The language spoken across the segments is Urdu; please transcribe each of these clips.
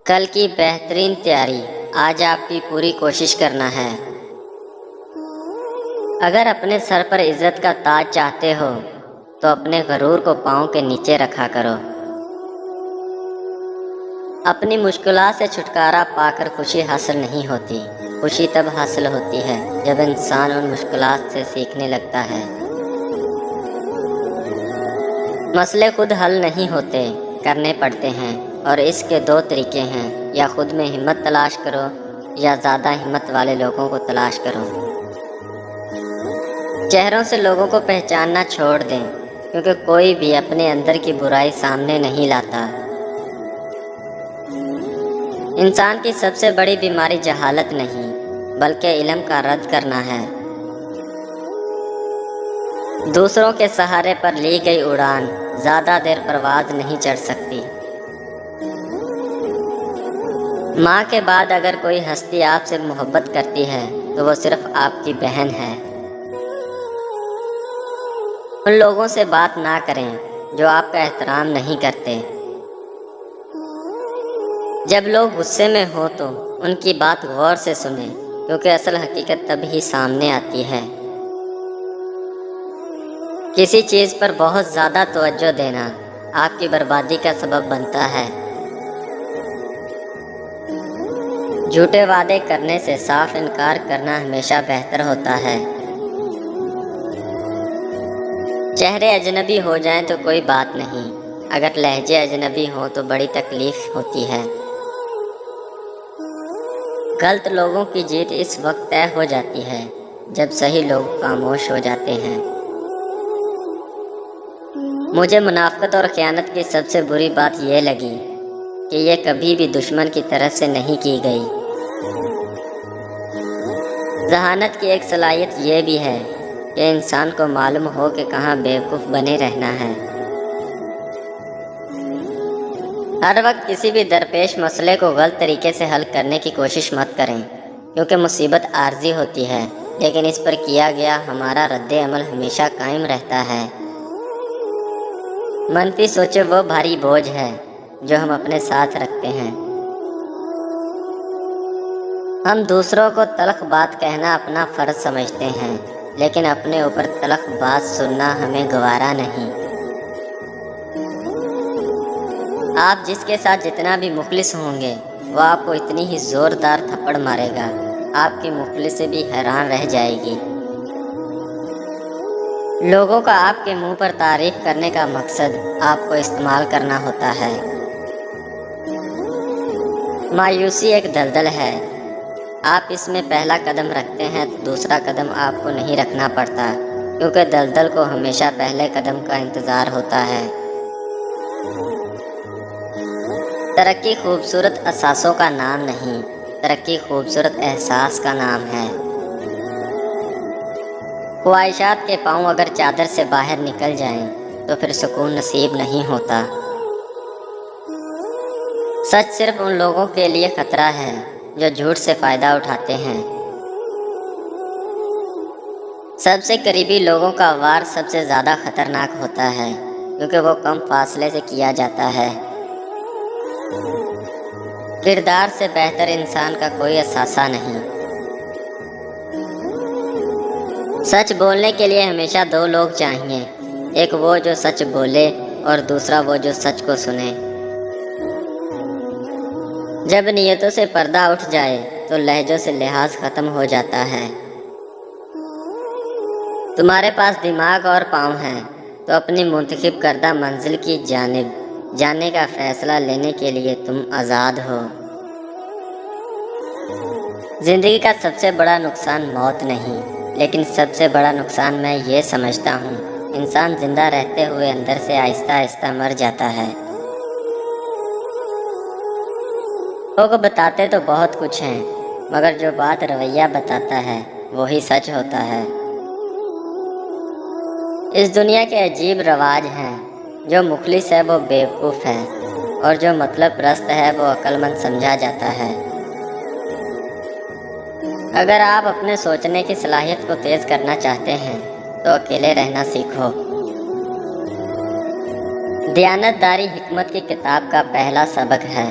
کل کی بہترین تیاری آج آپ کی پوری کوشش کرنا ہے۔ اگر اپنے سر پر عزت کا تاج چاہتے ہو تو اپنے غرور کو پاؤں کے نیچے رکھا کرو۔ اپنی مشکلات سے چھٹکارا پا کر خوشی حاصل نہیں ہوتی، خوشی تب حاصل ہوتی ہے جب انسان ان مشکلات سے سیکھنے لگتا ہے۔ مسئلے خود حل نہیں ہوتے، کرنے پڑتے ہیں، اور اس کے دو طریقے ہیں، یا خود میں ہمت تلاش کرو یا زیادہ ہمت والے لوگوں کو تلاش کرو۔ چہروں سے لوگوں کو پہچاننا چھوڑ دیں، کیونکہ کوئی بھی اپنے اندر کی برائی سامنے نہیں لاتا۔ انسان کی سب سے بڑی بیماری جہالت نہیں، بلکہ علم کا رد کرنا ہے۔ دوسروں کے سہارے پر لی گئی اڑان زیادہ دیر پرواز نہیں چڑھ سکتی۔ ماں کے بعد اگر کوئی ہستی آپ سے محبت کرتی ہے تو وہ صرف آپ کی بہن ہے۔ ان لوگوں سے بات نہ کریں جو آپ کا احترام نہیں کرتے۔ جب لوگ غصے میں ہوں تو ان کی بات غور سے سنیں، کیونکہ اصل حقیقت تب ہی سامنے آتی ہے۔ کسی چیز پر بہت زیادہ توجہ دینا آپ کی بربادی کا سبب بنتا ہے۔ جھوٹے وعدے کرنے سے صاف انکار کرنا ہمیشہ بہتر ہوتا ہے۔ چہرے اجنبی ہو جائیں تو کوئی بات نہیں، اگر لہجے اجنبی ہوں تو بڑی تکلیف ہوتی ہے۔ غلط لوگوں کی جیت اس وقت طے ہو جاتی ہے جب صحیح لوگ خاموش ہو جاتے ہیں۔ مجھے منافقت اور خیانت کی سب سے بری بات یہ لگی کہ یہ کبھی بھی دشمن کی طرف سے نہیں کی گئی۔ ذہانت کی ایک صلاحیت یہ بھی ہے کہ انسان کو معلوم ہو کہ کہاں بیوقوف بنے رہنا ہے۔ ہر وقت کسی بھی درپیش مسئلے کو غلط طریقے سے حل کرنے کی کوشش مت کریں، کیونکہ مصیبت عارضی ہوتی ہے، لیکن اس پر کیا گیا ہمارا رد عمل ہمیشہ قائم رہتا ہے۔ منفی سوچیں وہ بھاری بوجھ ہے جو ہم اپنے ساتھ رکھتے ہیں۔ ہم دوسروں کو تلخ بات کہنا اپنا فرض سمجھتے ہیں، لیکن اپنے اوپر تلخ بات سننا ہمیں گوارا نہیں۔ آپ جس کے ساتھ جتنا بھی مخلص ہوں گے وہ آپ کو اتنی ہی زوردار تھپڑ مارے گا، آپ کی مخلص سے بھی حیران رہ جائے گی۔ لوگوں کا آپ کے منہ پر تعریف کرنے کا مقصد آپ کو استعمال کرنا ہوتا ہے۔ مایوسی ایک دلدل ہے، آپ اس میں پہلا قدم رکھتے ہیں تو دوسرا قدم آپ کو نہیں رکھنا پڑتا، کیونکہ دلدل کو ہمیشہ پہلے قدم کا انتظار ہوتا ہے۔ ترقی خوبصورت اثاثوں کا نام نہیں، ترقی خوبصورت احساس کا نام ہے۔ خواہشات کے پاؤں اگر چادر سے باہر نکل جائیں تو پھر سکون نصیب نہیں ہوتا۔ سچ صرف ان لوگوں کے لیے خطرہ ہے جو جھوٹ سے فائدہ اٹھاتے ہیں۔ سب سے قریبی لوگوں کا وار سب سے زیادہ خطرناک ہوتا ہے، کیونکہ وہ کم فاصلے سے کیا جاتا ہے۔ کردار سے بہتر انسان کا کوئی اثاثہ نہیں۔ سچ بولنے کے لیے ہمیشہ دو لوگ چاہیے، ایک وہ جو سچ بولے اور دوسرا وہ جو سچ کو سنے۔ جب نیتوں سے پردہ اٹھ جائے تو لہجوں سے لحاظ ختم ہو جاتا ہے۔ تمہارے پاس دماغ اور پاؤں ہیں تو اپنی منتخب کردہ منزل کی جانب جانے کا فیصلہ لینے کے لیے تم آزاد ہو۔ زندگی کا سب سے بڑا نقصان موت نہیں، لیکن سب سے بڑا نقصان میں یہ سمجھتا ہوں انسان زندہ رہتے ہوئے اندر سے آہستہ آہستہ مر جاتا ہے۔ لوگ بتاتے تو بہت کچھ ہیں، مگر جو بات رویہ بتاتا ہے وہی سچ ہوتا ہے۔ اس دنیا کے عجیب رواج ہیں، جو مخلص ہے وہ بیوقوف ہے، اور جو مطلب پرست ہے وہ عقل مند سمجھا جاتا ہے۔ اگر آپ اپنے سوچنے کی صلاحیت کو تیز کرنا چاہتے ہیں تو اکیلے رہنا سیکھو۔ دیانت داری حکمت کی کتاب کا پہلا سبق ہے۔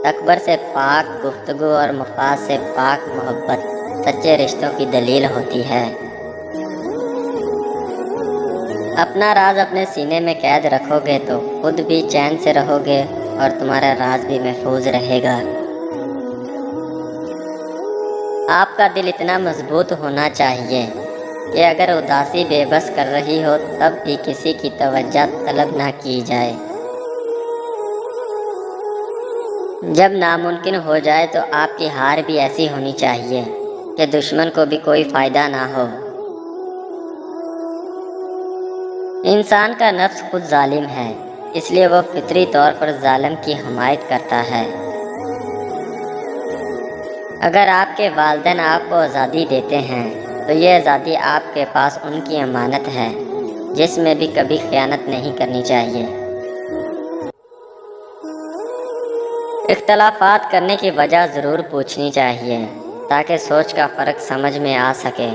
تکبر سے پاک گفتگو اور مفاد سے پاک محبت سچے رشتوں کی دلیل ہوتی ہے۔ اپنا راز اپنے سینے میں قید رکھو گے تو خود بھی چین سے رہو گے اور تمہارا راز بھی محفوظ رہے گا۔ آپ کا دل اتنا مضبوط ہونا چاہیے کہ اگر اداسی بے بس کر رہی ہو تب بھی کسی کی توجہ طلب نہ کی جائے۔ جب ناممکن ہو جائے تو آپ کی ہار بھی ایسی ہونی چاہیے کہ دشمن کو بھی کوئی فائدہ نہ ہو۔ انسان کا نفس خود ظالم ہے، اس لیے وہ فطری طور پر ظالم کی حمایت کرتا ہے۔ اگر آپ کے والدین آپ کو آزادی دیتے ہیں تو یہ آزادی آپ کے پاس ان کی امانت ہے جس میں بھی کبھی خیانت نہیں کرنی چاہیے۔ اختلافات کرنے کی وجہ ضرور پوچھنی چاہیے تاکہ سوچ کا فرق سمجھ میں آ سکے۔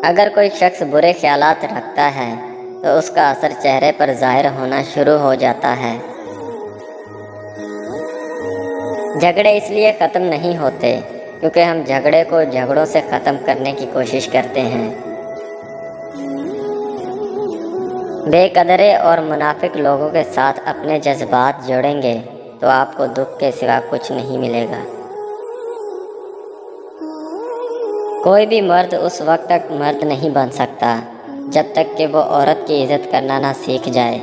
اگر کوئی شخص برے خیالات رکھتا ہے تو اس کا اثر چہرے پر ظاہر ہونا شروع ہو جاتا ہے۔ جھگڑے اس لیے ختم نہیں ہوتے کیونکہ ہم جھگڑے کو جھگڑوں سے ختم کرنے کی کوشش کرتے ہیں۔ بے قدرے اور منافق لوگوں کے ساتھ اپنے جذبات جوڑیں گے تو آپ کو دکھ کے سوا کچھ نہیں ملے گا۔ کوئی بھی مرد اس وقت تک مرد نہیں بن سکتا جب تک کہ وہ عورت کی عزت کرنا نہ سیکھ جائے۔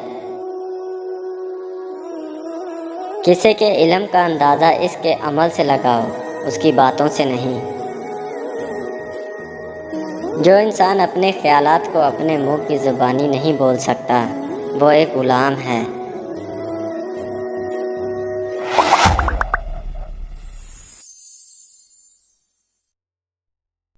کسی کے علم کا اندازہ اس کے عمل سے لگاؤ، اس کی باتوں سے نہیں۔ جو انسان اپنے خیالات کو اپنے منہ کی زبانی نہیں بول سکتا وہ ایک غلام ہے۔